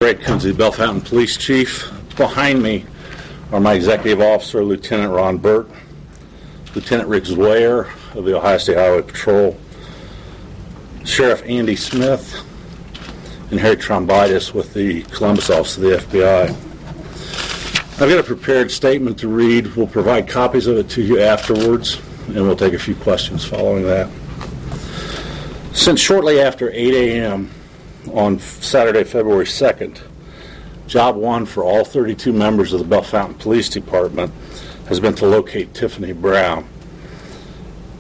Great comes the Bellfontaine Police Chief. Behind me are my Executive Officer, Lieutenant Ron Burt, Lieutenant Rick Zweyer of the Ohio State Highway Patrol, Sheriff Andy Smith, and Harry Trombitis with the Columbus office of the FBI. I've got a prepared statement to read. We'll provide copies of it to you afterwards, and we'll take a few questions following that. Since shortly after 8 a.m. on Saturday, February 2nd, job one for all 32 members of the Bellfontaine Police Department has been to locate Tiffany Brown.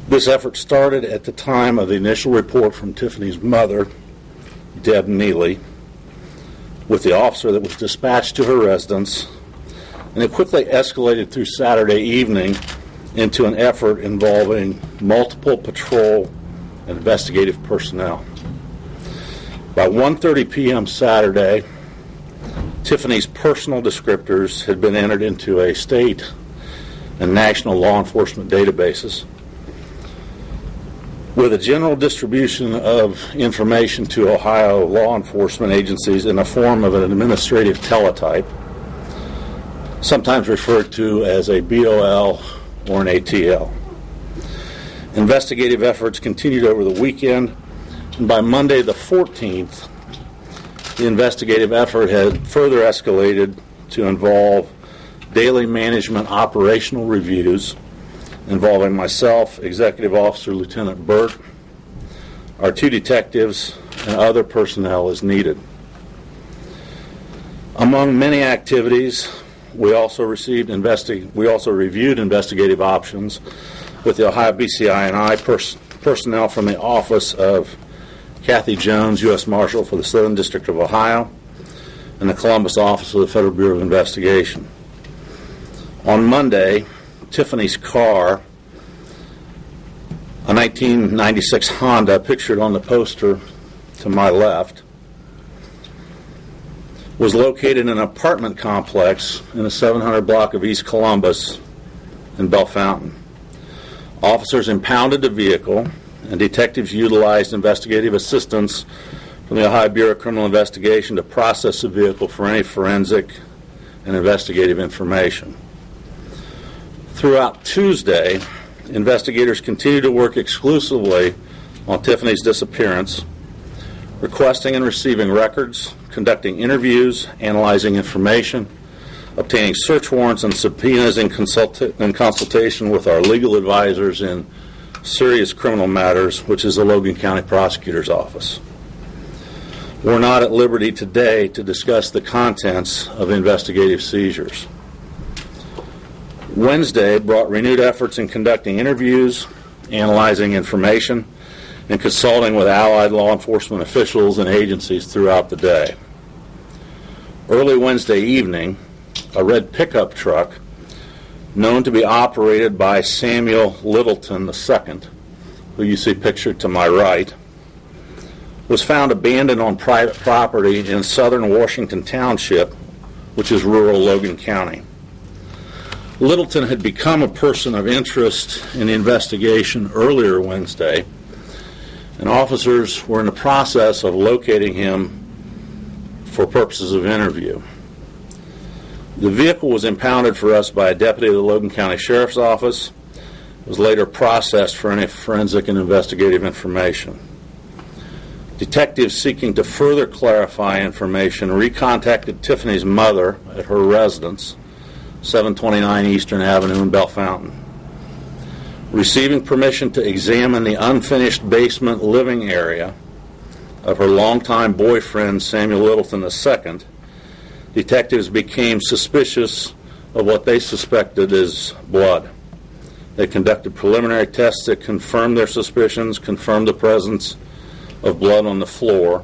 This effort started at the time of the initial report from Tiffany's mother, Deb Neely, with the officer that was dispatched to her residence, and it quickly escalated through Saturday evening into an effort involving multiple patrol and investigative personnel. By 1:30 p.m. Saturday, Tiffany's personal descriptors had been entered into a state and national law enforcement databases. With a general distribution of information to Ohio law enforcement agencies in the form of an administrative teletype, sometimes referred to as a BOL or an ATL. Investigative efforts continued over the weekend, and by Monday the 14th, the investigative effort had further escalated to involve daily management operational reviews involving myself, Executive Officer Lieutenant Burt, our two detectives, and other personnel as needed. Among many activities, we also reviewed investigative options with the Ohio BCI&I personnel from the office of Kathy Jones, U.S. Marshal for the Southern District of Ohio, and the Columbus office of the Federal Bureau of Investigation. On Monday, Tiffany's car, a 1996 Honda pictured on the poster to my left, was located in an apartment complex in the 700 block of East Columbus in Bellfontaine. Officers impounded the vehicle, and detectives utilized investigative assistance from the Ohio Bureau of Criminal Investigation to process the vehicle for any forensic and investigative information. Throughout Tuesday, investigators continued to work exclusively on Tiffany's disappearance, requesting and receiving records, conducting interviews, analyzing information, obtaining search warrants and subpoenas in consultation with our legal advisors in serious criminal matters, which is the Logan County Prosecutor's Office. We're not at liberty today to discuss the contents of investigative seizures. Wednesday brought renewed efforts in conducting interviews, analyzing information, and consulting with allied law enforcement officials and agencies throughout the day. Early Wednesday evening, a red pickup truck, known to be operated by Samuel Littleton II, who you see pictured to my right, was found abandoned on private property in southern Washington Township, which is rural Logan County. Littleton had become a person of interest in the investigation earlier Wednesday, and officers were in the process of locating him for purposes of interview. The vehicle was impounded for us by a deputy of the Logan County Sheriff's Office. It was later processed for any forensic and investigative information. Detectives seeking to further clarify information recontacted Tiffany's mother at her residence, 729 Eastern Avenue in Bellfontaine. Receiving permission to examine the unfinished basement living area of her longtime boyfriend, Samuel Littleton II, detectives became suspicious of what they suspected as blood. They conducted preliminary tests that confirmed their suspicions, confirmed the presence of blood on the floor,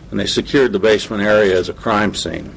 and they secured the basement area as a crime scene.